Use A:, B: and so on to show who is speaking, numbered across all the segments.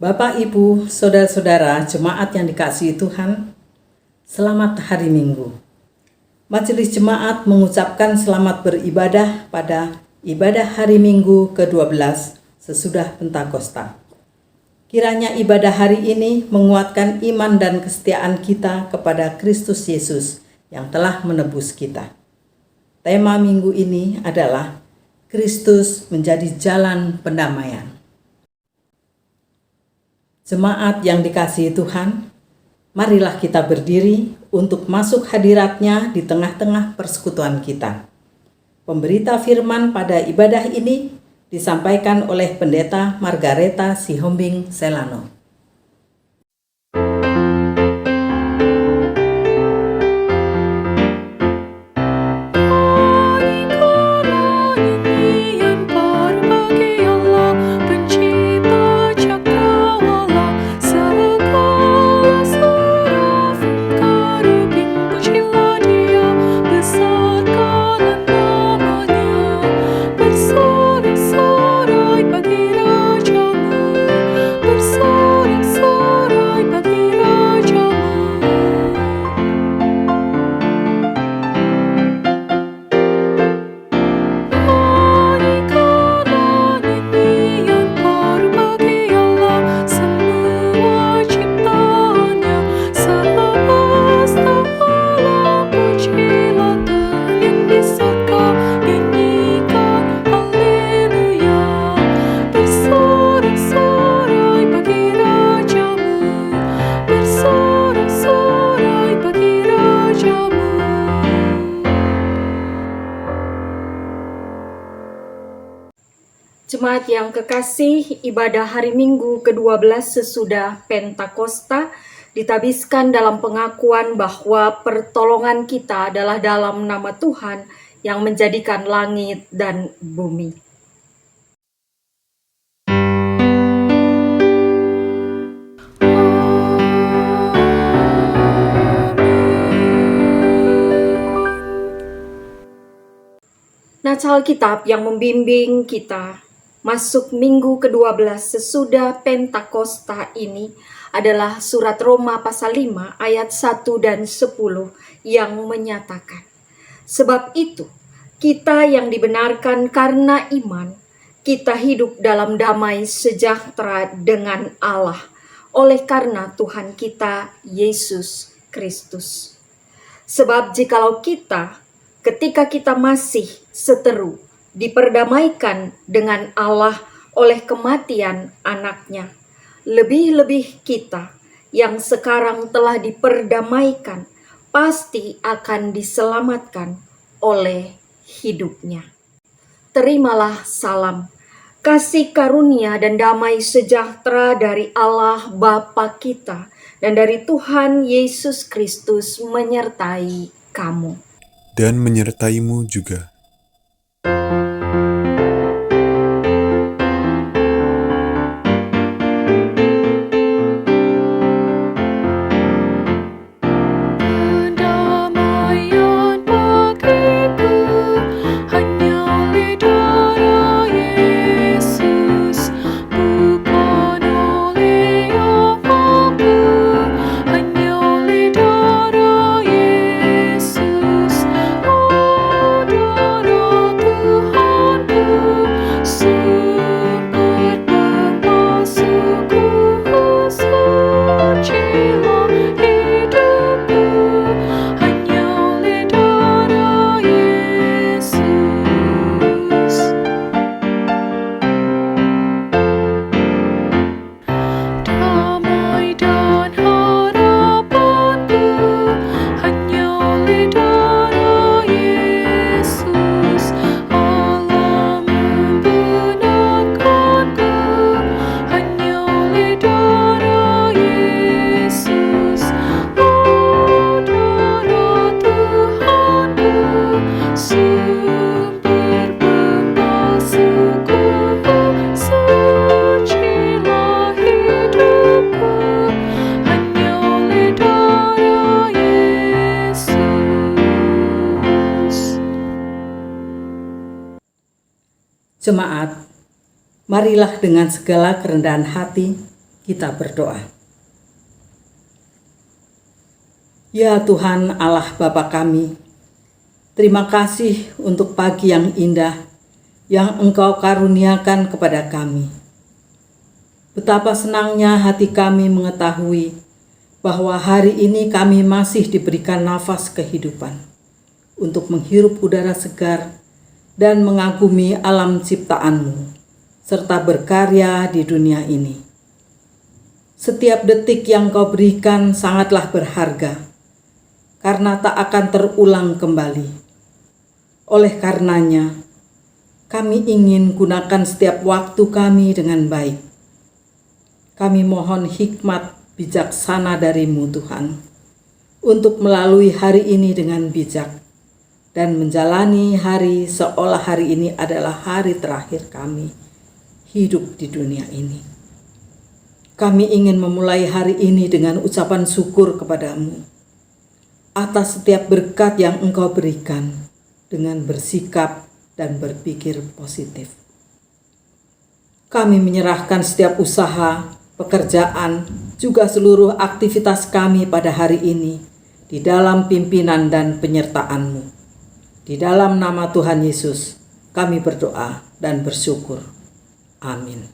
A: Bapak, Ibu, Saudara-saudara, jemaat yang dikasihi Tuhan, selamat hari Minggu. Majelis Jemaat mengucapkan selamat beribadah pada ibadah hari Minggu ke-12 sesudah Pentakosta. Kiranya ibadah hari ini menguatkan iman dan kesetiaan kita kepada Kristus Yesus yang telah menebus kita. Tema minggu ini adalah Kristus menjadi jalan pendamaian. Jemaat yang dikasihi Tuhan, marilah kita berdiri untuk masuk hadirat-Nya di tengah-tengah persekutuan kita. Pemberita firman pada ibadah ini disampaikan oleh Pendeta Margareta Sihombing Selano.
B: Jemaat yang kekasih, ibadah hari Minggu ke-12 sesudah Pentakosta ditabiskan dalam pengakuan bahwa pertolongan kita adalah dalam nama Tuhan yang menjadikan langit dan bumi. Nacala Alkitab yang membimbing kita masuk minggu ke-12 sesudah Pentakosta ini adalah surat Roma pasal 5 ayat 1 dan 10 yang menyatakan, sebab itu kita yang dibenarkan karena iman, kita hidup dalam damai sejahtera dengan Allah oleh karena Tuhan kita Yesus Kristus. Sebab jikalau kita ketika kita masih seteru, diperdamaikan dengan Allah oleh kematian anaknya, lebih-lebih kita yang sekarang telah diperdamaikan, pasti akan diselamatkan oleh hidupnya. Terimalah salam, kasih karunia dan damai sejahtera dari Allah Bapa kita dan dari Tuhan Yesus Kristus menyertai kamu.
C: Dan menyertaimu juga.
A: Jemaat, marilah dengan segala kerendahan hati kita berdoa. Ya Tuhan Allah Bapa kami, terima kasih untuk pagi yang indah yang Engkau karuniakan kepada kami. Betapa senangnya hati kami mengetahui bahwa hari ini kami masih diberikan nafas kehidupan untuk menghirup udara segar dan mengagumi alam ciptaan-Mu, serta berkarya di dunia ini. Setiap detik yang Kau berikan sangatlah berharga, karena tak akan terulang kembali. Oleh karenanya, kami ingin gunakan setiap waktu kami dengan baik. Kami mohon hikmat bijaksana dari-Mu Tuhan, untuk melalui hari ini dengan bijak, dan menjalani hari seolah hari ini adalah hari terakhir kami hidup di dunia ini. Kami ingin memulai hari ini dengan ucapan syukur kepada-Mu atas setiap berkat yang Engkau berikan dengan bersikap dan berpikir positif. Kami menyerahkan setiap usaha, pekerjaan, juga seluruh aktivitas kami pada hari ini di dalam pimpinan dan penyertaan-Mu. Di dalam nama Tuhan Yesus, kami berdoa dan bersyukur. Amin.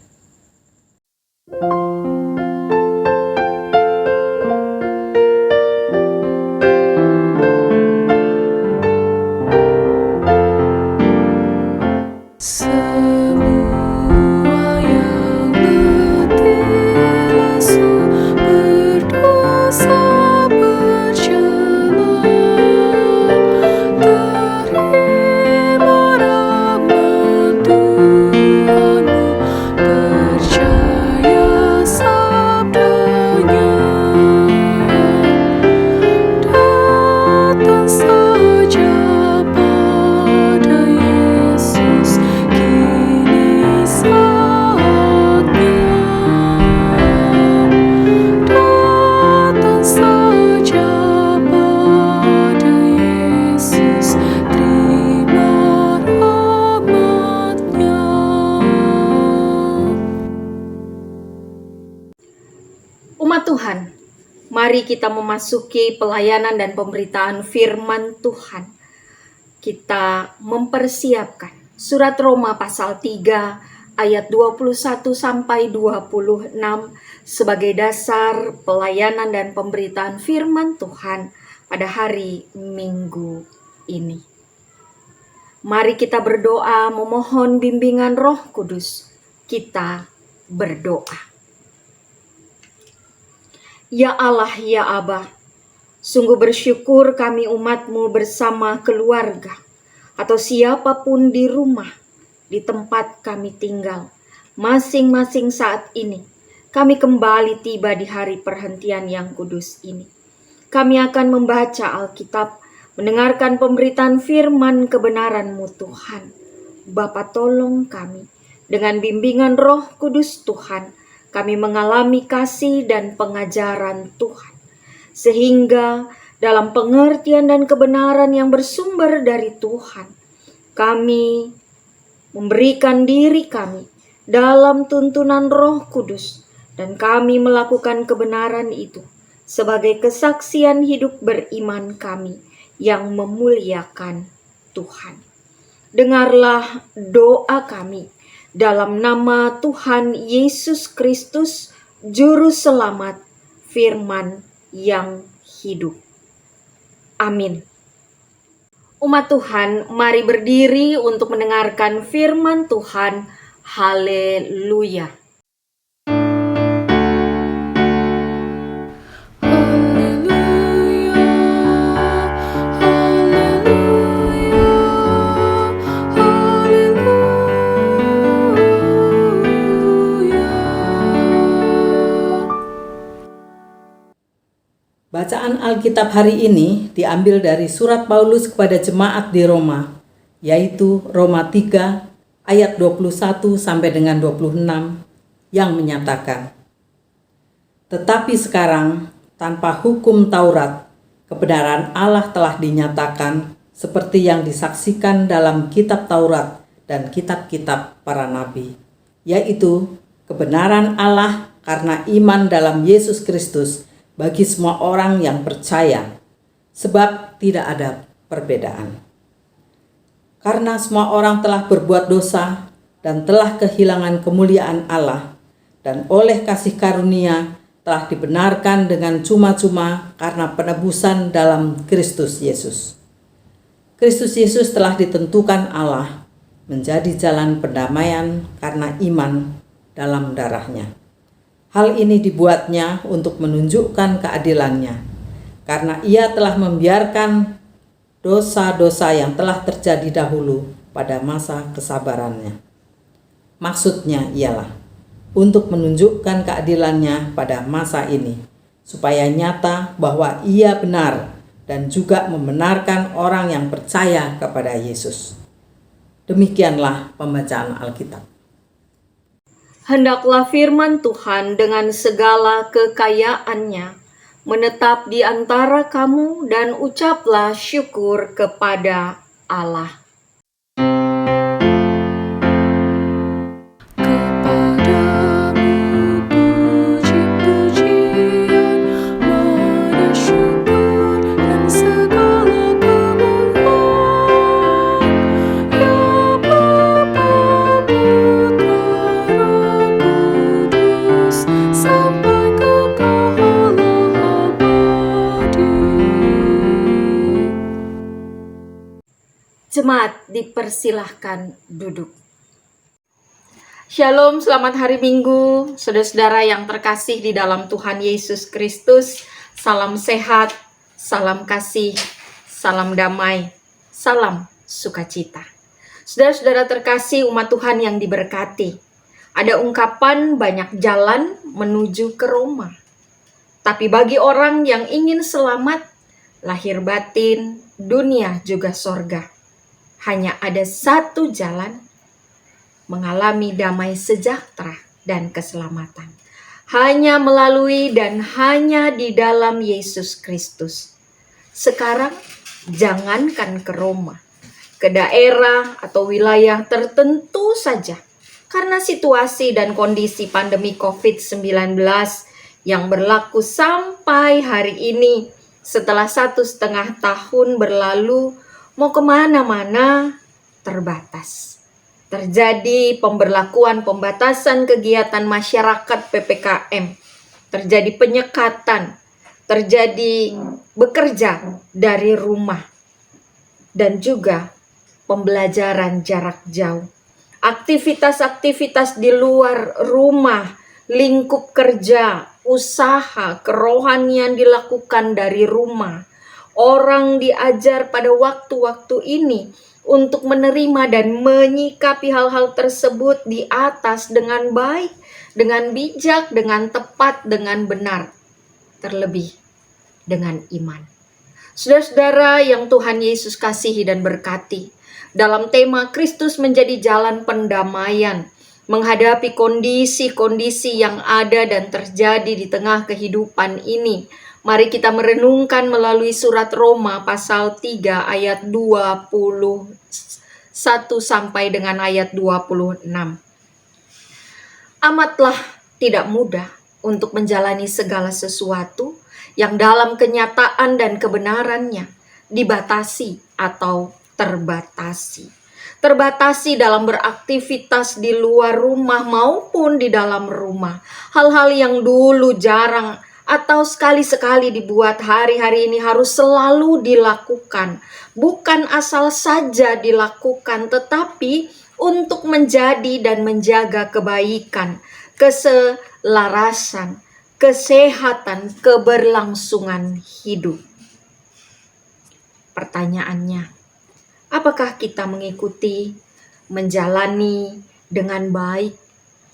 B: mari kita memasuki pelayanan dan pemberitaan firman Tuhan. Kita mempersiapkan surat Roma pasal 3 ayat 21 sampai 26 sebagai dasar pelayanan dan pemberitaan firman Tuhan pada hari Minggu ini. Mari kita berdoa memohon bimbingan Roh Kudus. Kita berdoa. Ya Allah, ya Aba, sungguh bersyukur kami umat-Mu bersama keluarga atau siapapun di rumah, di tempat kami tinggal, masing-masing saat ini. Kami kembali tiba di hari perhentian yang kudus ini. Kami akan membaca Alkitab, mendengarkan pemberitaan firman kebenaran-Mu Tuhan. Bapa, tolong kami dengan bimbingan Roh Kudus Tuhan, kami mengalami kasih dan pengajaran Tuhan, sehingga dalam pengertian dan kebenaran yang bersumber dari Tuhan, kami memberikan diri kami dalam tuntunan Roh Kudus, dan kami melakukan kebenaran itu sebagai kesaksian hidup beriman kami yang memuliakan Tuhan. Dengarlah doa kami dalam nama Tuhan Yesus Kristus, Juru Selamat, Firman yang hidup. Amin. Umat Tuhan, mari berdiri untuk mendengarkan firman Tuhan. Haleluya.
A: Bacaan Alkitab hari ini diambil dari surat Paulus kepada jemaat di Roma, yaitu Roma 3 ayat 21 sampai dengan 26 yang menyatakan, "Tetapi sekarang tanpa hukum Taurat, kebenaran Allah telah dinyatakan seperti yang disaksikan dalam kitab Taurat dan kitab-kitab para nabi, yaitu kebenaran Allah karena iman dalam Yesus Kristus bagi semua orang yang percaya, sebab tidak ada perbedaan. Karena semua orang telah berbuat dosa dan telah kehilangan kemuliaan Allah, dan oleh kasih karunia telah dibenarkan dengan cuma-cuma karena penebusan dalam Kristus Yesus. Kristus Yesus telah ditentukan Allah menjadi jalan pendamaian karena iman dalam darah-Nya. Hal ini dibuatnya untuk menunjukkan keadilannya, karena Ia telah membiarkan dosa-dosa yang telah terjadi dahulu pada masa kesabarannya. Maksudnya ialah untuk menunjukkan keadilannya pada masa ini, supaya nyata bahwa Ia benar dan juga membenarkan orang yang percaya kepada Yesus. Demikianlah pembacaan Alkitab.
B: Hendaklah firman Tuhan dengan segala kekayaannya menetap di antara kamu, dan ucaplah syukur kepada Allah. Jemaat dipersilahkan duduk. Shalom, selamat hari Minggu, saudara-saudara yang terkasih di dalam Tuhan Yesus Kristus. Salam sehat, salam kasih, salam damai, salam sukacita. Saudara-saudara terkasih umat Tuhan yang diberkati, ada ungkapan banyak jalan menuju ke Roma. Tapi bagi orang yang ingin selamat, lahir batin, dunia juga sorga, hanya ada satu jalan mengalami damai sejahtera dan keselamatan. Hanya melalui dan hanya di dalam Yesus Kristus. Sekarang jangankan ke Roma, ke daerah atau wilayah tertentu saja, karena situasi dan kondisi pandemi COVID-19 yang berlaku sampai hari ini. Setelah 1,5 tahun berlalu, mau kemana-mana terbatas. Terjadi pemberlakuan pembatasan kegiatan masyarakat PPKM. Terjadi penyekatan, terjadi bekerja dari rumah, dan juga pembelajaran jarak jauh. Aktivitas-aktivitas di luar rumah, lingkup kerja, usaha, kerohanian dilakukan dari rumah. Orang diajar pada waktu-waktu ini untuk menerima dan menyikapi hal-hal tersebut di atas dengan baik, dengan bijak, dengan tepat, dengan benar. Terlebih dengan iman. Saudara-saudara yang Tuhan Yesus kasihi dan berkati, dalam tema Kristus menjadi jalan pendamaian, menghadapi kondisi-kondisi yang ada dan terjadi di tengah kehidupan ini, mari kita merenungkan melalui surat Roma pasal 3 ayat 21 sampai dengan ayat 26. Amatlah tidak mudah untuk menjalani segala sesuatu yang dalam kenyataan dan kebenarannya dibatasi atau terbatasi. Terbatasi dalam beraktivitas di luar rumah maupun di dalam rumah. Hal-hal yang dulu jarang atau sekali-sekali dibuat hari-hari ini harus selalu dilakukan. Bukan asal saja dilakukan, tetapi untuk menjadi dan menjaga kebaikan, keselarasan, kesehatan, keberlangsungan hidup. Pertanyaannya, apakah kita mengikuti, menjalani dengan baik,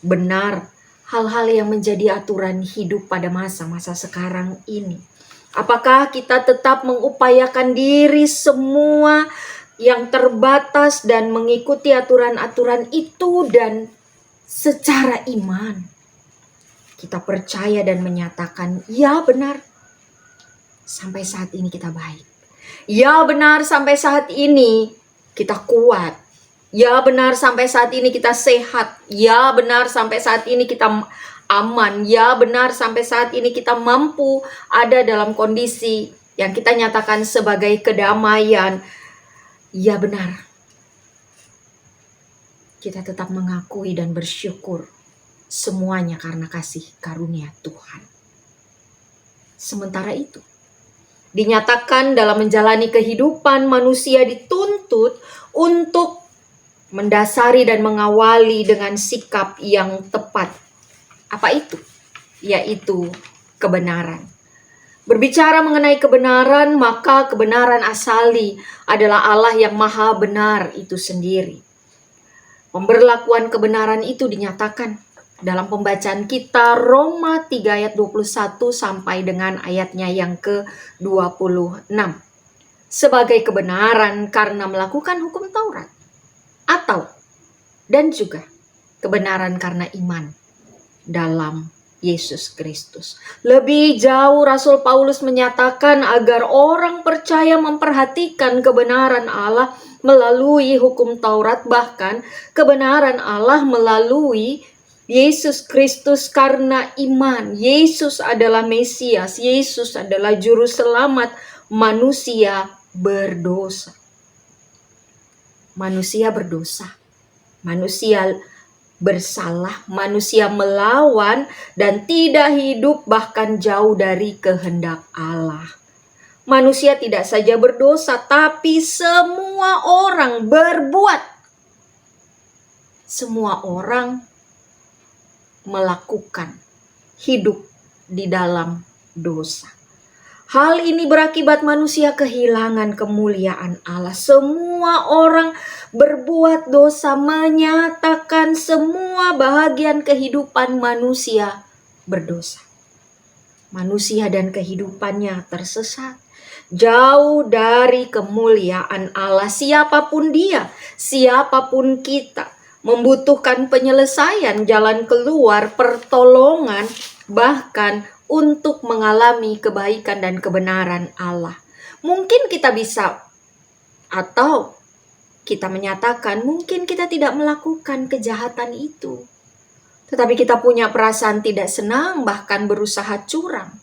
B: benar, hal-hal yang menjadi aturan hidup pada masa-masa sekarang ini? Apakah kita tetap mengupayakan diri semua yang terbatas dan mengikuti aturan-aturan itu, dan secara iman kita percaya dan menyatakan, ya benar, sampai saat ini kita baik. Ya benar, sampai saat ini kita kuat. Ya benar, sampai saat ini kita sehat. Ya benar, sampai saat ini kita aman. Ya benar, sampai saat ini kita mampu ada dalam kondisi yang kita nyatakan sebagai kedamaian. Ya benar, kita tetap mengakui dan bersyukur semuanya karena kasih karunia Tuhan. Sementara itu, dinyatakan dalam menjalani kehidupan manusia dituntut untuk mendasari dan mengawali dengan sikap yang tepat. Apa itu? Yaitu kebenaran. Berbicara mengenai kebenaran, maka kebenaran asali adalah Allah yang maha benar itu sendiri. Pemberlakuan kebenaran itu dinyatakan dalam pembacaan kita Roma 3 ayat 21 sampai dengan ayatnya yang ke-26. Sebagai kebenaran karena melakukan hukum Taurat, atau dan juga kebenaran karena iman dalam Yesus Kristus. Lebih jauh Rasul Paulus menyatakan agar orang percaya memperhatikan kebenaran Allah melalui hukum Taurat, bahkan kebenaran Allah melalui Yesus Kristus karena iman. Yesus adalah Mesias, Yesus adalah juru selamat manusia berdosa. Manusia berdosa, manusia bersalah, manusia melawan dan tidak hidup bahkan jauh dari kehendak Allah. Manusia tidak saja berdosa, tapi semua orang berbuat. Semua orang melakukan hidup di dalam dosa. Hal ini berakibat manusia kehilangan kemuliaan Allah. Semua orang berbuat dosa, menyatakan semua bahagian kehidupan manusia berdosa. Manusia dan kehidupannya tersesat, jauh dari kemuliaan Allah. Siapapun dia, siapapun kita, membutuhkan penyelesaian, jalan keluar, pertolongan, bahkan untuk mengalami kebaikan dan kebenaran Allah. Mungkin kita bisa, atau kita menyatakan mungkin kita tidak melakukan kejahatan itu. Tetapi kita punya perasaan tidak senang, bahkan berusaha curang.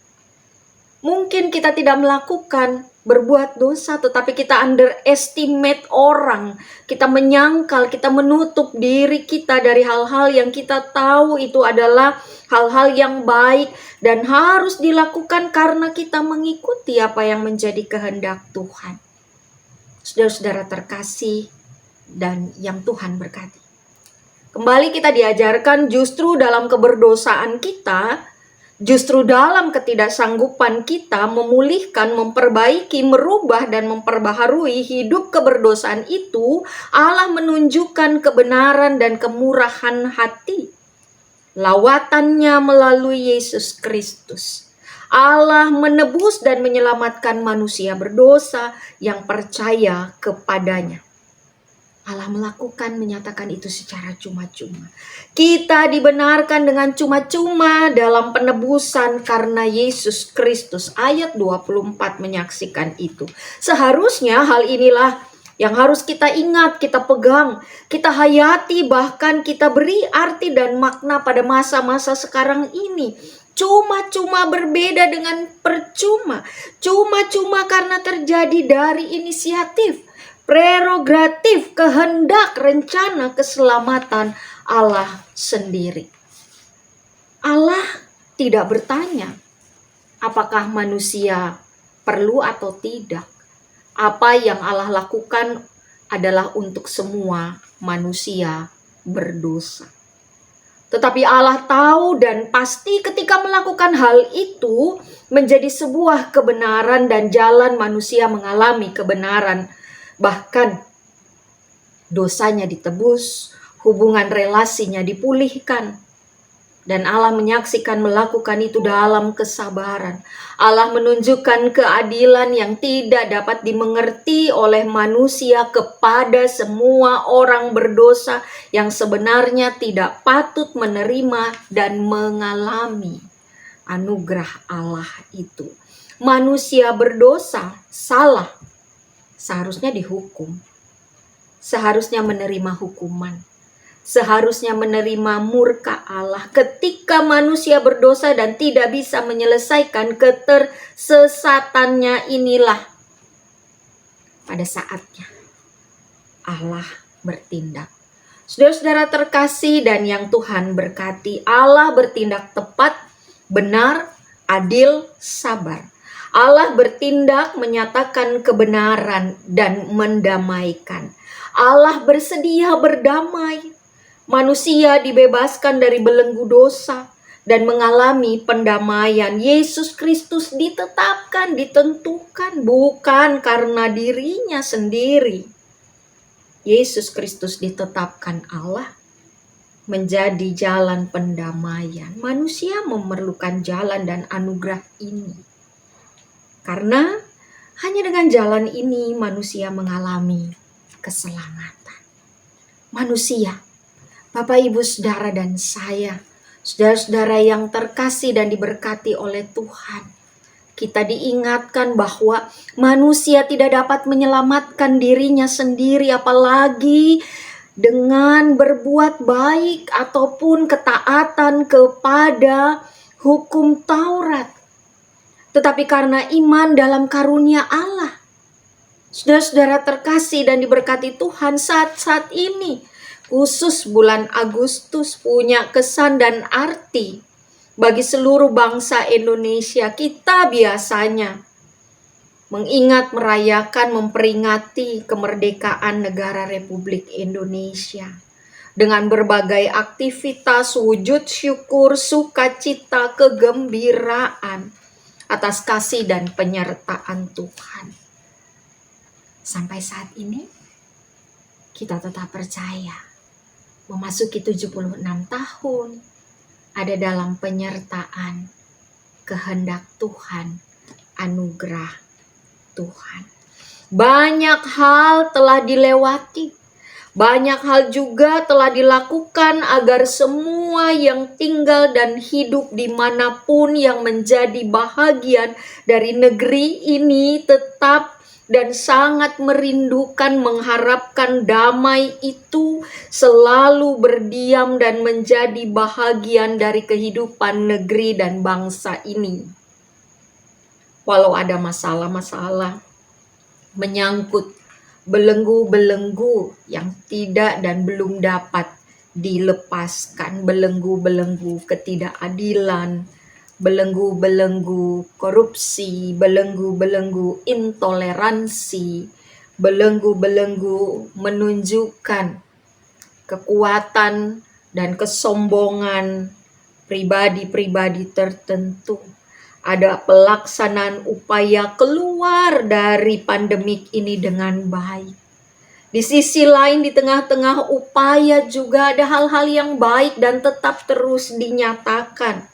B: Mungkin kita tidak melakukan berbuat dosa, tetapi kita underestimate orang. Kita menyangkal, kita menutup diri kita dari hal-hal yang kita tahu itu adalah hal-hal yang baik dan harus dilakukan karena kita mengikuti apa yang menjadi kehendak Tuhan. Saudara-saudara terkasih dan yang Tuhan berkati. Kembali kita diajarkan justru dalam keberdosaan kita, justru dalam ketidaksanggupan kita memulihkan, memperbaiki, merubah, dan memperbaharui hidup keberdosaan itu, Allah menunjukkan kebenaran dan kemurahan hati. Lawatannya melalui Yesus Kristus. Allah menebus dan menyelamatkan manusia berdosa yang percaya kepadanya. Allah menyatakan itu secara cuma-cuma. Kita dibenarkan dengan cuma-cuma dalam penebusan karena Yesus Kristus. Ayat 24 menyaksikan itu. Seharusnya hal inilah yang harus kita ingat, kita pegang, kita hayati, bahkan kita beri arti dan makna pada masa-masa sekarang ini. Cuma-cuma berbeda dengan percuma. Cuma-cuma karena terjadi dari inisiatif, prerogatif, kehendak, rencana keselamatan Allah sendiri. Allah tidak bertanya apakah manusia perlu atau tidak. Apa yang Allah lakukan adalah untuk semua manusia berdosa. Tetapi Allah tahu dan pasti ketika melakukan hal itu menjadi sebuah kebenaran dan jalan manusia mengalami kebenaran. Bahkan dosanya ditebus, hubungan relasinya dipulihkan. Dan Allah menyaksikan melakukan itu dalam kesabaran. Allah menunjukkan keadilan yang tidak dapat dimengerti oleh manusia kepada semua orang berdosa yang sebenarnya tidak patut menerima dan mengalami anugerah Allah itu. Manusia berdosa, salah, seharusnya dihukum, seharusnya menerima hukuman, seharusnya menerima murka Allah. Ketika manusia berdosa dan tidak bisa menyelesaikan ketersesatannya, inilah pada saatnya Allah bertindak. Saudara-saudara terkasih dan yang Tuhan berkati, Allah bertindak tepat, benar, adil, sabar. Allah bertindak menyatakan kebenaran dan mendamaikan. Allah bersedia berdamai. Manusia dibebaskan dari belenggu dosa dan mengalami pendamaian. Yesus Kristus ditetapkan, ditentukan bukan karena dirinya sendiri. Yesus Kristus ditetapkan Allah menjadi jalan pendamaian. Manusia memerlukan jalan dan anugerah ini. Karena hanya dengan jalan ini manusia mengalami keselamatan. Manusia, Bapak, Ibu, Saudara, dan saya, saudara-saudara yang terkasih dan diberkati oleh Tuhan, kita diingatkan bahwa manusia tidak dapat menyelamatkan dirinya sendiri, apalagi dengan berbuat baik ataupun ketaatan kepada hukum Taurat. Tetapi karena iman dalam karunia Allah. Saudara-saudara terkasih dan diberkati Tuhan, saat-saat ini, khusus bulan Agustus, punya kesan dan arti bagi seluruh bangsa Indonesia. Kita biasanya mengingat, merayakan, memperingati kemerdekaan negara Republik Indonesia dengan berbagai aktivitas, wujud syukur, sukacita, kegembiraan atas kasih dan penyertaan Tuhan. Sampai saat ini kita tetap percaya memasuki 76 tahun ada dalam penyertaan kehendak Tuhan, anugerah Tuhan. Banyak hal telah dilewati, banyak hal juga telah dilakukan agar semua yang tinggal dan hidup dimanapun yang menjadi bahagian dari negeri ini tetap dan sangat merindukan mengharapkan damai itu selalu berdiam dan menjadi bahagian dari kehidupan negeri dan bangsa ini. Walau ada masalah-masalah menyangkut belenggu-belenggu yang tidak dan belum dapat dilepaskan, belenggu-belenggu ketidakadilan, belenggu-belenggu korupsi, belenggu-belenggu intoleransi, belenggu-belenggu menunjukkan kekuatan dan kesombongan pribadi-pribadi tertentu. Ada pelaksanaan upaya keluar dari pandemik ini dengan baik. Di sisi lain, di tengah-tengah upaya juga ada hal-hal yang baik dan tetap terus dinyatakan.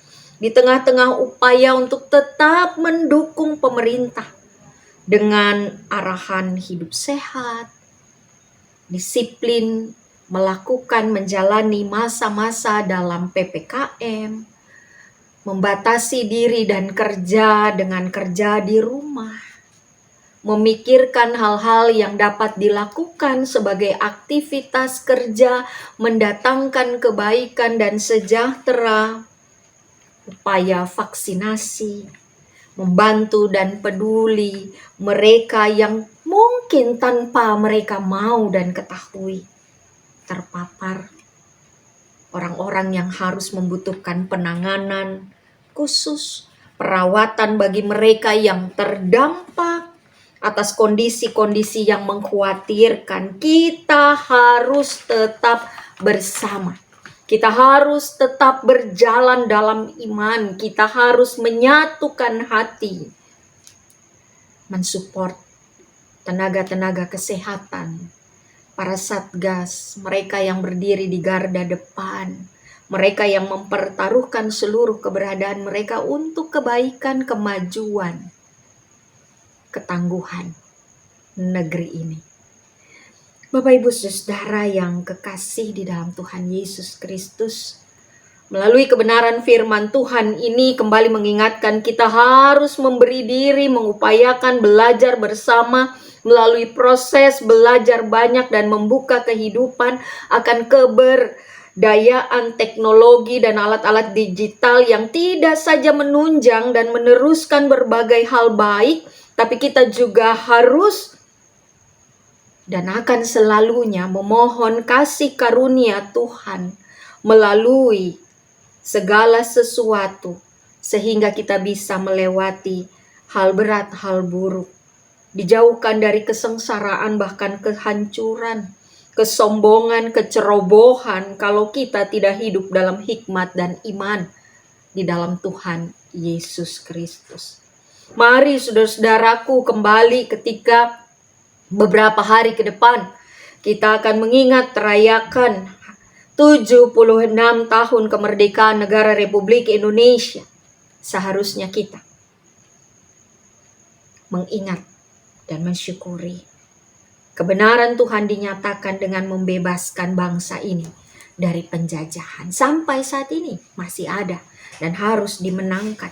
B: Di tengah-tengah upaya untuk tetap mendukung pemerintah dengan arahan hidup sehat, disiplin, melakukan menjalani masa-masa dalam PPKM, membatasi diri dan kerja dengan kerja di rumah, memikirkan hal-hal yang dapat dilakukan sebagai aktivitas kerja mendatangkan kebaikan dan sejahtera, upaya vaksinasi, membantu dan peduli mereka yang mungkin tanpa mereka mau dan ketahui terpapar, orang-orang yang harus membutuhkan penanganan khusus, perawatan bagi mereka yang terdampak atas kondisi-kondisi yang mengkhawatirkan. Kita harus tetap bersama. Kita harus tetap berjalan dalam iman. Kita harus menyatukan hati, mensupport tenaga-tenaga kesehatan, para satgas, mereka yang berdiri di garda depan, mereka yang mempertaruhkan seluruh keberadaan mereka untuk kebaikan, kemajuan, ketangguhan negeri ini. Bapak Ibu Saudara yang kekasih di dalam Tuhan Yesus Kristus, melalui kebenaran firman Tuhan ini kembali mengingatkan kita harus memberi diri, mengupayakan belajar bersama, melalui proses belajar banyak dan membuka kehidupan akan keberdayaan teknologi dan alat-alat digital yang tidak saja menunjang dan meneruskan berbagai hal baik, tapi kita juga harus dan akan selalunya memohon kasih karunia Tuhan melalui segala sesuatu, sehingga kita bisa melewati hal berat, hal buruk, dijauhkan dari kesengsaraan bahkan kehancuran, kesombongan, kecerobohan kalau kita tidak hidup dalam hikmat dan iman di dalam Tuhan Yesus Kristus. Mari saudara-saudaraku, kembali ketika beberapa hari ke depan kita akan mengingat rayakan 76 tahun kemerdekaan negara Republik Indonesia. Seharusnya kita mengingat dan mensyukuri kebenaran Tuhan dinyatakan dengan membebaskan bangsa ini dari penjajahan. Sampai saat ini masih ada dan harus dimenangkan.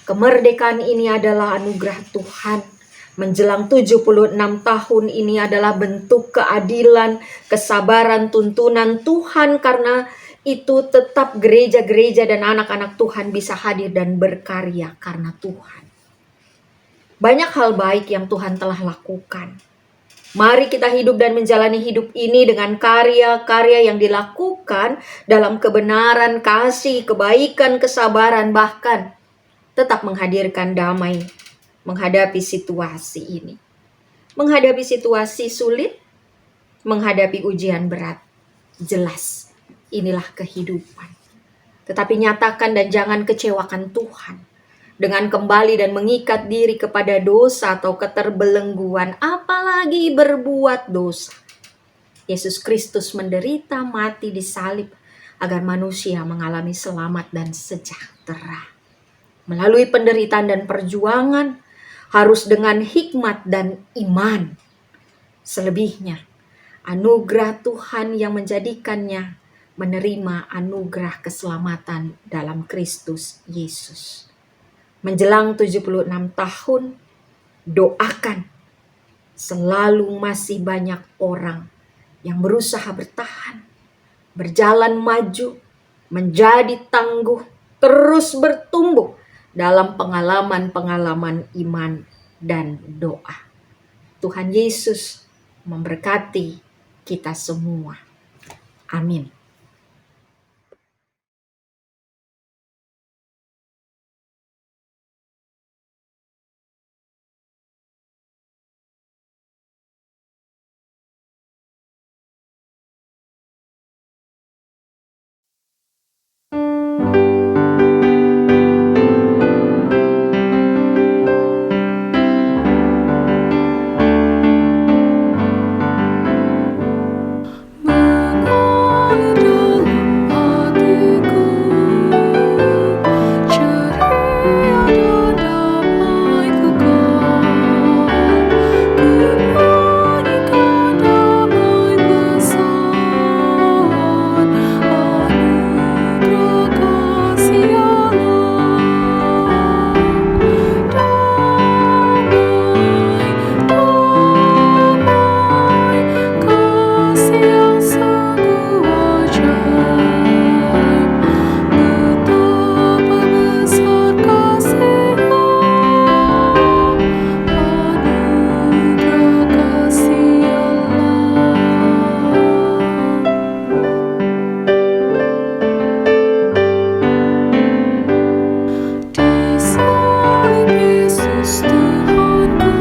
B: Kemerdekaan ini adalah anugerah Tuhan. Menjelang 76 tahun ini adalah bentuk keadilan, kesabaran, tuntunan Tuhan, karena itu tetap gereja-gereja dan anak-anak Tuhan bisa hadir dan berkarya karena Tuhan. Banyak hal baik yang Tuhan telah lakukan. Mari kita hidup dan menjalani hidup ini dengan karya-karya yang dilakukan dalam kebenaran, kasih, kebaikan, kesabaran, bahkan tetap menghadirkan damai menghadapi situasi ini. Menghadapi situasi sulit, menghadapi ujian berat. Jelas, inilah kehidupan. Tetapi nyatakan dan jangan kecewakan Tuhan dengan kembali dan mengikat diri kepada dosa atau keterbelengguan, apalagi berbuat dosa. Yesus Kristus menderita, mati, disalib agar manusia mengalami selamat dan sejahtera. Melalui penderitaan dan perjuangan, harus dengan hikmat dan iman. Selebihnya, anugerah Tuhan yang menjadikannya menerima anugerah keselamatan dalam Kristus Yesus. Menjelang 76 tahun, doakan selalu masih banyak orang yang berusaha bertahan, berjalan maju, menjadi tangguh, terus bertumbuh dalam pengalaman-pengalaman iman dan doa. Tuhan Yesus memberkati kita semua. Amin.
D: Mengalir dalam hatiku, ceria dan damai kekal. Ku nyanyikan damai besar, anugerah kasih Allah. Damai, kasih yang sungguh ajaib. Betapa besar kasih-Nya, anugerah kasih Allah. Di salib Yesus Tuhanku,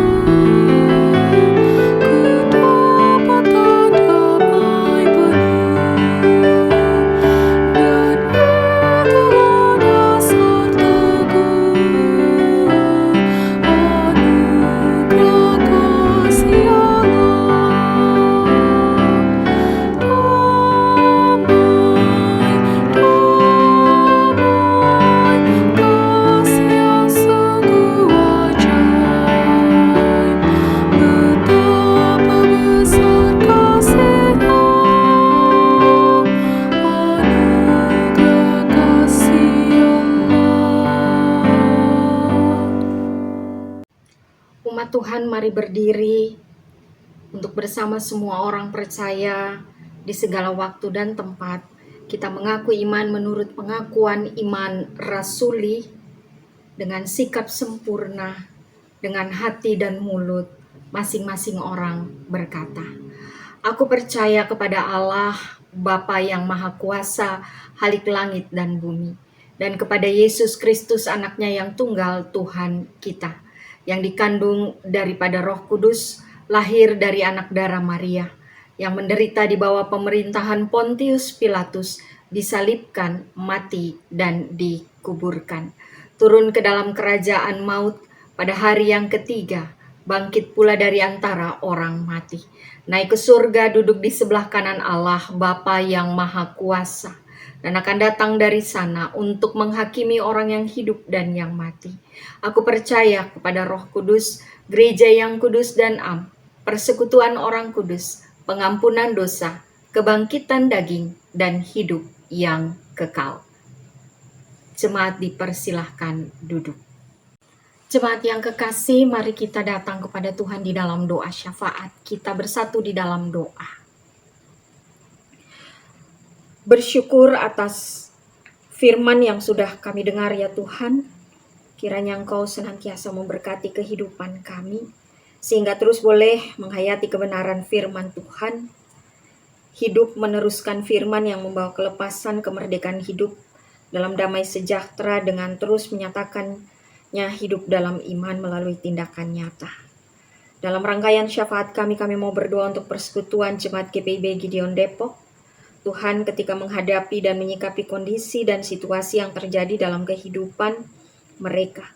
D: ku dapatkan damai penuh, dan itulah dasar teguh, anugerah kasih Allah. Damai, kasih yang sungguh ajaib. Betapa besar kasih-Nya, anugerah kasih Allah.
B: Umat Tuhan, mari berdiri untuk bersama semua orang percaya di segala waktu dan tempat. Kita mengaku iman menurut pengakuan iman rasuli dengan sikap sempurna, dengan hati dan mulut. Masing-masing orang berkata, "Aku percaya kepada Allah, Bapa yang Maha Kuasa, Halik langit dan bumi, dan kepada Yesus Kristus anaknya yang tunggal Tuhan kita, yang dikandung daripada Roh Kudus, lahir dari anak darah Maria, yang menderita di bawah pemerintahan Pontius Pilatus, disalibkan, mati, dan dikuburkan. Turun ke dalam kerajaan maut pada hari yang ketiga, bangkit pula dari antara orang mati. Naik ke surga, duduk di sebelah kanan Allah, Bapa yang Maha Kuasa, dan akan datang dari sana untuk menghakimi orang yang hidup dan yang mati. Aku percaya kepada Roh Kudus, gereja yang kudus dan am, persekutuan orang kudus, pengampunan dosa, kebangkitan daging, dan hidup yang kekal." Jemaat dipersilahkan duduk. Jemaat yang kekasih, mari kita datang kepada Tuhan di dalam doa syafaat. Kita bersatu di dalam doa. Bersyukur atas firman yang sudah kami dengar ya Tuhan. Kiranya Engkau senantiasa memberkati kehidupan kami, sehingga terus boleh menghayati kebenaran firman Tuhan, hidup meneruskan firman yang membawa kelepasan, kemerdekaan hidup dalam damai sejahtera, dengan terus menyatakannya hidup dalam iman melalui tindakan nyata. Dalam rangkaian syafaat kami mau berdoa untuk persekutuan Jemaat GPIB Gideon Depok. Tuhan, ketika menghadapi dan menyikapi kondisi dan situasi yang terjadi dalam kehidupan mereka,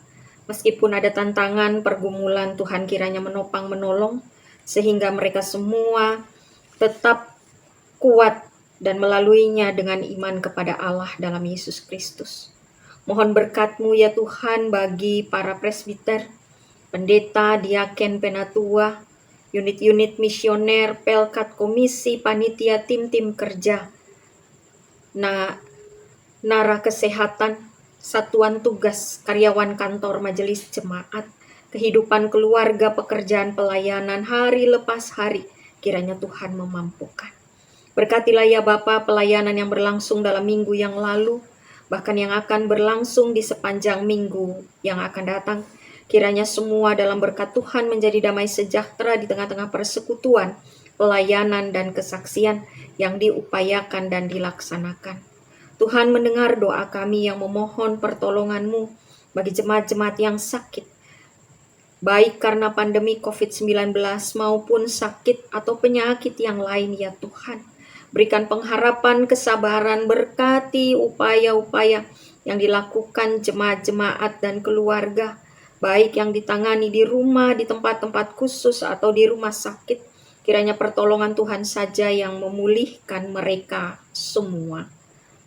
B: meskipun ada tantangan, pergumulan, Tuhan kiranya menopang, menolong, sehingga mereka semua tetap kuat dan melaluinya dengan iman kepada Allah dalam Yesus Kristus. Mohon berkat-Mu ya Tuhan bagi para presbiter, pendeta, diaken, penatua, unit-unit misioner, pelkat, komisi, panitia, tim-tim kerja, nara kesehatan, satuan tugas, karyawan kantor majelis jemaat, kehidupan keluarga, pekerjaan, pelayanan, hari lepas hari, kiranya Tuhan memampukan. Berkatilah ya Bapa pelayanan yang berlangsung dalam minggu yang lalu, bahkan yang akan berlangsung di sepanjang minggu yang akan datang. Kiranya semua dalam berkat Tuhan menjadi damai sejahtera di tengah-tengah persekutuan, pelayanan, dan kesaksian yang diupayakan dan dilaksanakan. Tuhan mendengar doa kami yang memohon pertolongan-Mu bagi jemaat-jemaat yang sakit, baik karena pandemi COVID-19 maupun sakit atau penyakit yang lain ya Tuhan. Berikan pengharapan, kesabaran, berkati upaya-upaya yang dilakukan jemaat-jemaat dan keluarga, baik yang ditangani di rumah, di tempat-tempat khusus, atau di rumah sakit. Kiranya pertolongan Tuhan saja yang memulihkan mereka semua.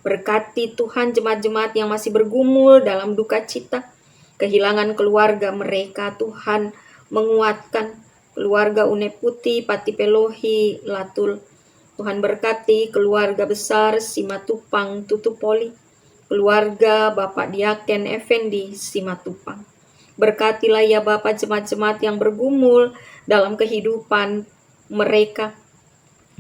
B: Berkati Tuhan jemaat-jemaat yang masih bergumul dalam duka cita, kehilangan keluarga mereka. Tuhan menguatkan keluarga Une Putih, Pati Pelohi, Latul. Tuhan berkati keluarga besar Simatupang, Tutupoli, keluarga Bapak Diaken Effendi Simatupang. Berkatilah ya Bapak jemaat-jemaat yang bergumul dalam kehidupan mereka,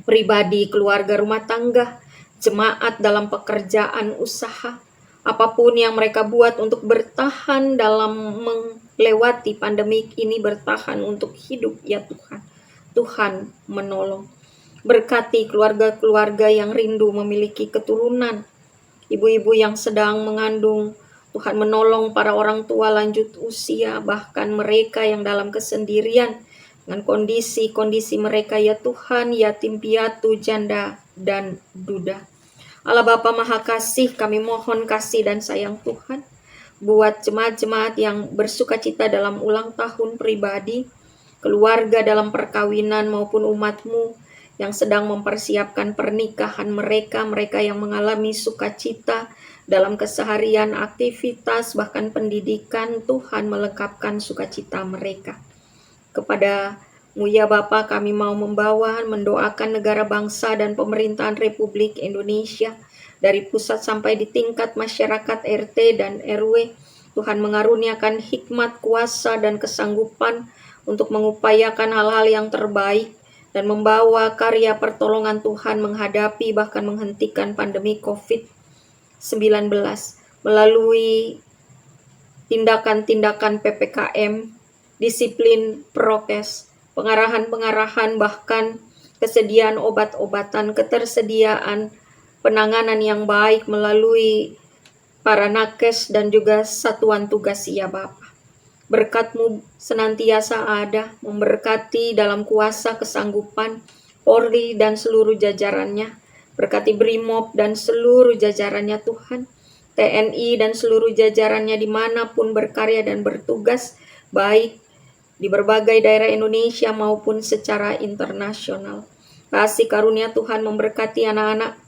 B: pribadi, keluarga, rumah tangga, jemaat dalam pekerjaan, usaha, apapun yang mereka buat untuk bertahan dalam melewati pandemik ini, bertahan untuk hidup ya Tuhan. Tuhan menolong. Berkati keluarga-keluarga yang rindu memiliki keturunan, ibu-ibu yang sedang mengandung. Tuhan menolong para orang tua lanjut usia, bahkan mereka yang dalam kesendirian dengan kondisi-kondisi mereka ya Tuhan, yatim piatu, janda, dan duda. Allah Bapa Maha Kasih, kami mohon kasih dan sayang Tuhan buat jemaat-jemaat yang bersuka cita dalam ulang tahun pribadi, keluarga dalam perkawinan maupun umat-Mu yang sedang mempersiapkan pernikahan mereka, mereka yang mengalami sukacita dalam keseharian, aktivitas, bahkan pendidikan. Tuhan melengkapkan sukacita mereka. Kepada-Mu ya Bapa, kami mau mendoakan negara bangsa dan pemerintahan Republik Indonesia, dari pusat sampai di tingkat masyarakat RT dan RW. Tuhan mengaruniakan hikmat, kuasa, dan kesanggupan untuk mengupayakan hal-hal yang terbaik dan membawa karya pertolongan Tuhan menghadapi bahkan menghentikan pandemi COVID-19 melalui tindakan-tindakan PPKM, disiplin prokes, pengarahan-pengarahan, bahkan kesediaan obat-obatan, ketersediaan penanganan yang baik melalui para nakes dan juga satuan tugas ya Bapa. Berkat-Mu senantiasa ada, memberkati dalam kuasa kesanggupan Polri dan seluruh jajarannya. Berkati Brimob dan seluruh jajarannya Tuhan, TNI dan seluruh jajarannya dimanapun berkarya dan bertugas, baik di berbagai daerah Indonesia maupun secara internasional. Kasih karunia Tuhan memberkati anak-anak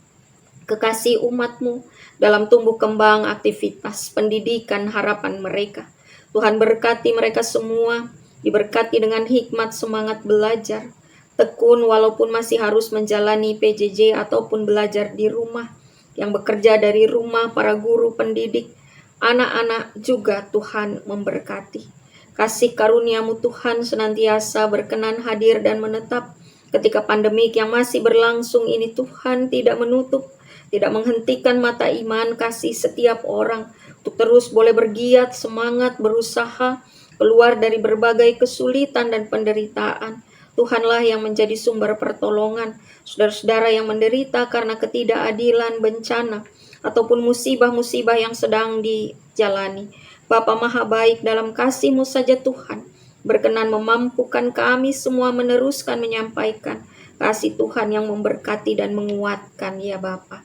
B: kekasih umat-Mu dalam tumbuh kembang aktivitas pendidikan harapan mereka. Tuhan berkati mereka semua, diberkati dengan hikmat semangat belajar, tekun walaupun masih harus menjalani PJJ ataupun belajar di rumah, yang bekerja dari rumah, para guru, pendidik, anak-anak juga Tuhan memberkati. Kasih karunia-Mu Tuhan senantiasa berkenan hadir dan menetap ketika pandemik yang masih berlangsung ini. Tuhan tidak menutup, tidak menghentikan mata iman kasih setiap orang untuk terus boleh bergiat, semangat, berusaha keluar dari berbagai kesulitan dan penderitaan. Tuhanlah yang menjadi sumber pertolongan saudara-saudara yang menderita karena ketidakadilan, bencana, ataupun musibah-musibah yang sedang dijalani. Bapa Maha Baik, dalam kasih-Mu saja Tuhan berkenan memampukan kami semua meneruskan menyampaikan kasih Tuhan yang memberkati dan menguatkan ya Bapa.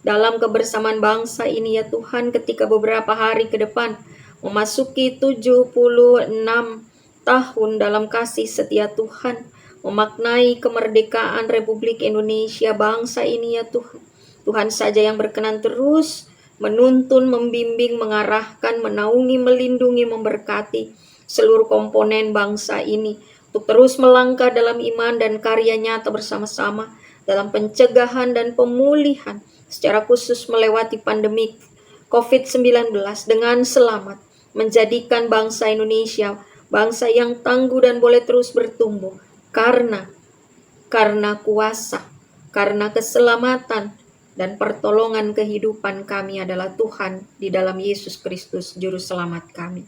B: Dalam kebersamaan bangsa ini ya Tuhan, ketika beberapa hari ke depan memasuki 76 tahun dalam kasih setia Tuhan, memaknai kemerdekaan Republik Indonesia bangsa ini ya Tuhan. Tuhan saja yang berkenan terus menuntun, membimbing, mengarahkan, menaungi, melindungi, memberkati seluruh komponen bangsa ini untuk terus melangkah dalam iman dan karya nyata bersama-sama dalam pencegahan dan pemulihan, secara khusus melewati pandemi COVID-19 dengan selamat, menjadikan bangsa Indonesia bangsa yang tangguh dan boleh terus bertumbuh karena kuasa, karena keselamatan dan pertolongan kehidupan kami adalah Tuhan di dalam Yesus Kristus Juru Selamat kami.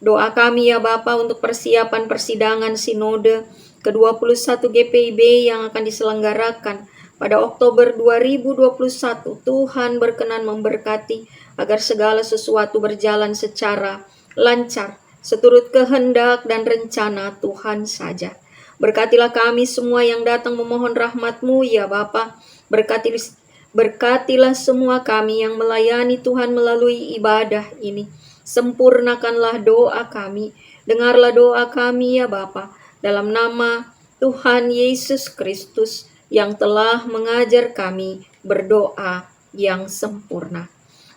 B: Doa kami ya Bapa untuk persiapan persidangan sinode ke-21 GPIB yang akan diselenggarakan pada Oktober 2021. Tuhan berkenan memberkati agar segala sesuatu berjalan secara lancar, seturut kehendak dan rencana Tuhan saja. Berkatilah kami semua yang datang memohon rahmat-Mu ya Bapa. Berkatilah semua kami yang melayani Tuhan melalui ibadah ini. Sempurnakanlah doa kami. Dengarlah doa kami ya Bapa. Dalam nama Tuhan Yesus Kristus yang telah mengajar kami berdoa yang sempurna.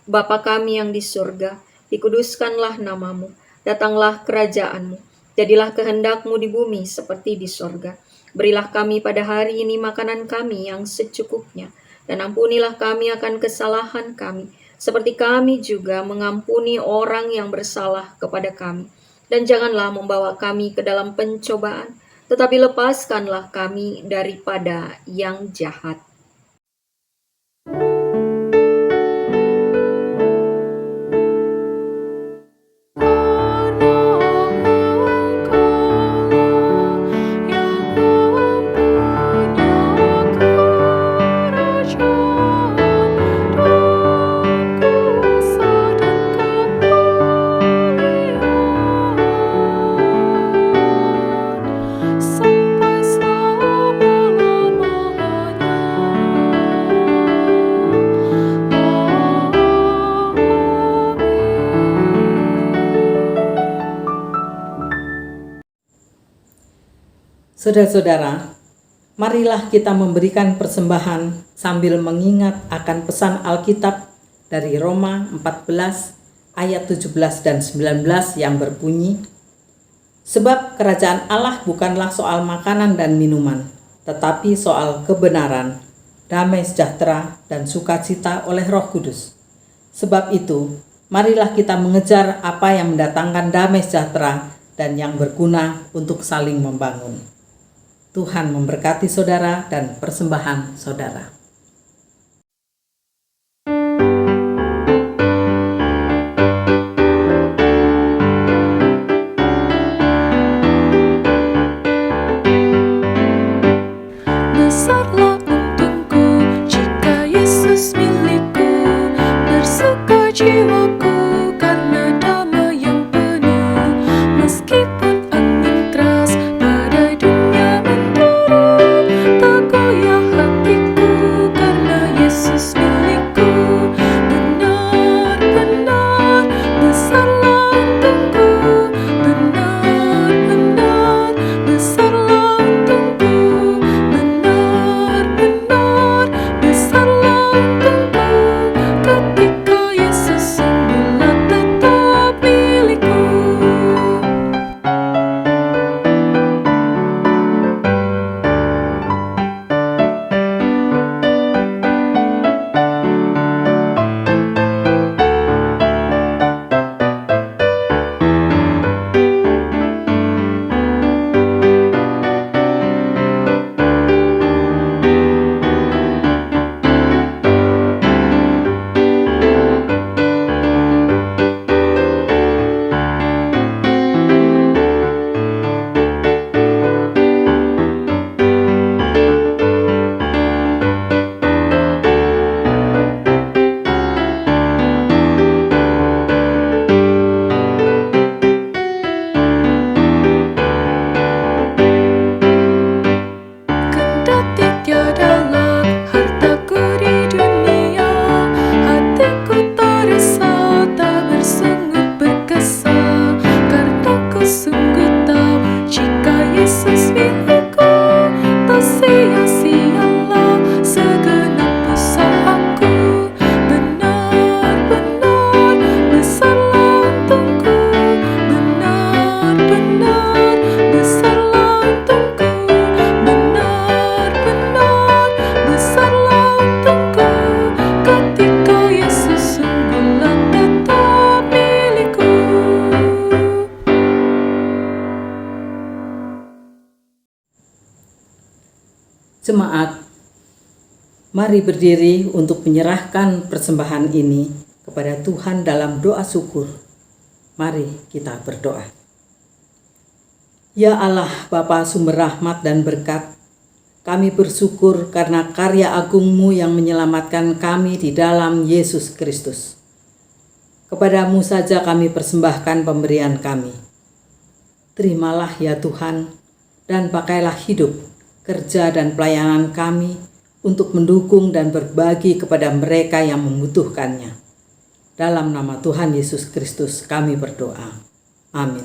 B: Bapa kami yang di surga, dikuduskanlah namamu. Datanglah kerajaan-Mu. Jadilah kehendak-Mu di bumi seperti di sorga. Berilah kami pada hari ini makanan kami yang secukupnya. Dan ampunilah kami akan kesalahan kami, seperti kami juga mengampuni orang yang bersalah kepada kami. Dan janganlah membawa kami ke dalam pencobaan, tetapi lepaskanlah kami daripada yang jahat.
D: Sampai
A: Saudara-saudara, marilah kita memberikan persembahan sambil mengingat akan pesan Alkitab dari Roma 14 ayat 17 dan 19 yang berbunyi, sebab kerajaan Allah bukanlah soal makanan dan minuman, tetapi soal kebenaran, damai sejahtera, dan sukacita oleh Roh Kudus. Sebab itu, marilah kita mengejar apa yang mendatangkan damai sejahtera dan yang berguna untuk saling membangun. Tuhan memberkati saudara dan persembahan saudara.
D: Besarlah untungku jika Yesus milikku, bersuka jiwaku karena damai yang penuh. Meskipun angin keras badai dunia mendera, tak goyah hatiku karena Yesus milikku. Benar-benar besarlah untungku, benar-benar besarlah untungku. Benar-benar besarlah untungku ketika Yesus
A: Mari berdiri untuk menyerahkan persembahan ini kepada Tuhan dalam doa syukur. Mari kita berdoa. Ya Allah, Bapa sumber rahmat dan berkat, kami bersyukur karena karya agung-Mu yang menyelamatkan kami di dalam Yesus Kristus. Kepadamu saja kami persembahkan pemberian kami. Terimalah ya Tuhan, dan pakailah hidup, kerja dan pelayanan kami untuk mendukung dan berbagi kepada mereka yang membutuhkannya. Dalam nama Tuhan Yesus Kristus kami berdoa. Amin.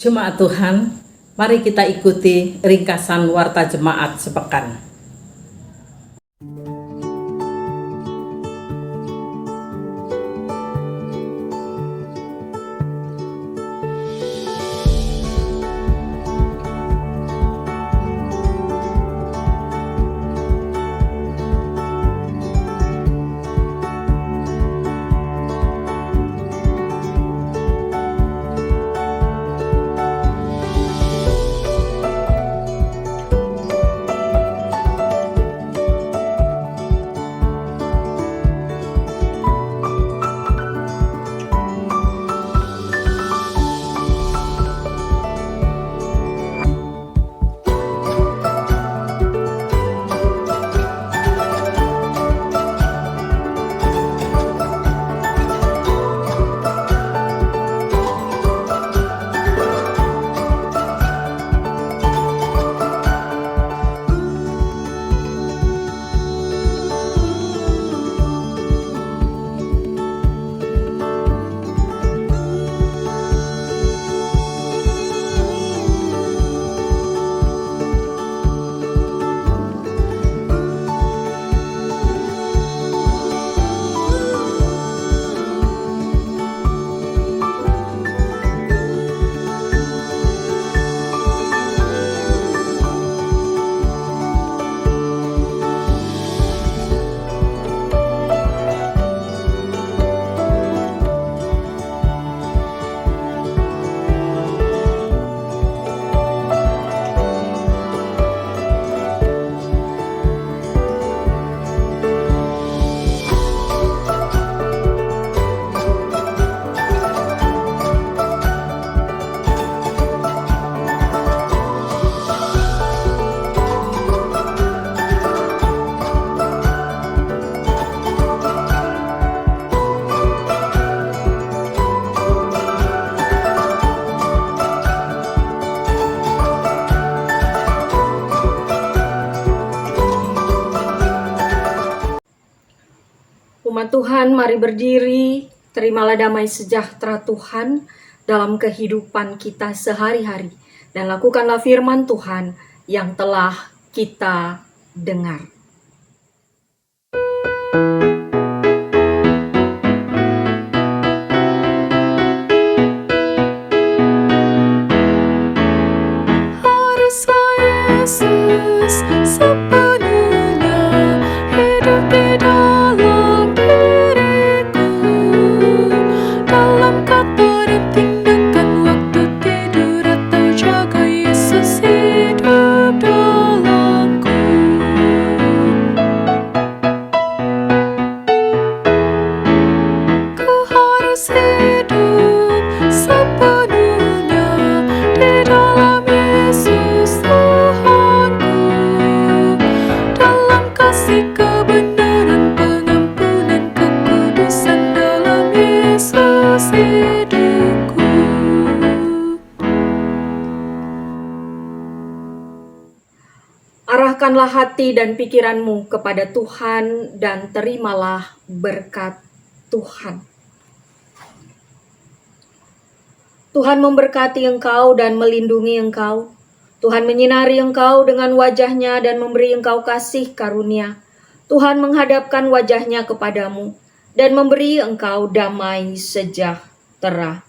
A: Jemaat Tuhan, mari kita ikuti ringkasan warta jemaat sepekan.
B: Umat Tuhan, mari berdiri, terimalah damai sejahtera Tuhan dalam kehidupan kita sehari-hari, dan lakukanlah firman Tuhan yang telah kita dengar.
D: Haruslah Yesus sepenuhnya hidup di dalam diriku, dalam kata dan tindakan, waktu tidur atau jaga, Yesus hidup dalamku. Ku harus hidup sepenuhnya di dalam Yesus Tuhanku, dalam kasih kebenaran, pengampunan, kekudusan, dalam Yesus hidupku.
B: Arahkanlah hati dan pikiranmu kepada Tuhan dan terimalah berkat Tuhan. Tuhan memberkati engkau dan melindungi engkau. Tuhan menyinari engkau dengan wajah-Nya dan memberi engkau kasih karunia. Tuhan menghadapkan wajah-Nya kepadamu dan memberi engkau damai sejahtera.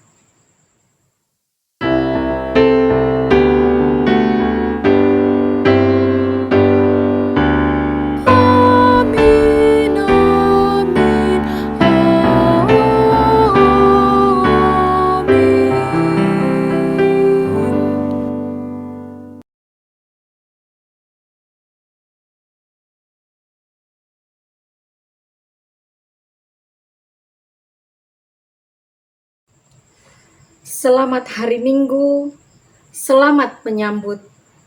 D: Amin, amin, amin.
B: Selamat hari Minggu, selamat menyambut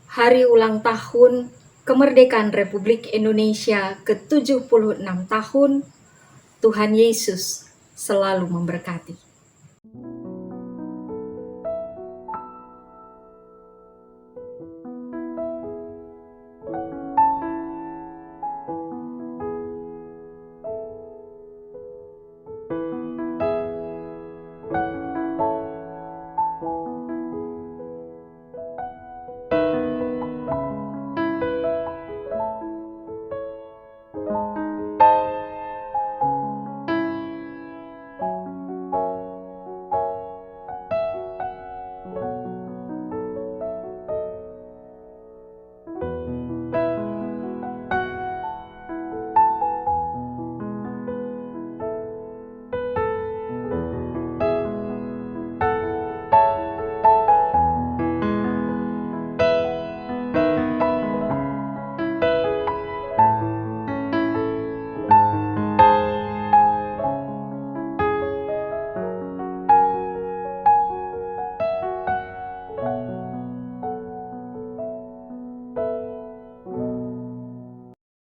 B: hari ulang tahun kemerdekaan Republik Indonesia ke-76 tahun. Tuhan Yesus selalu memberkati.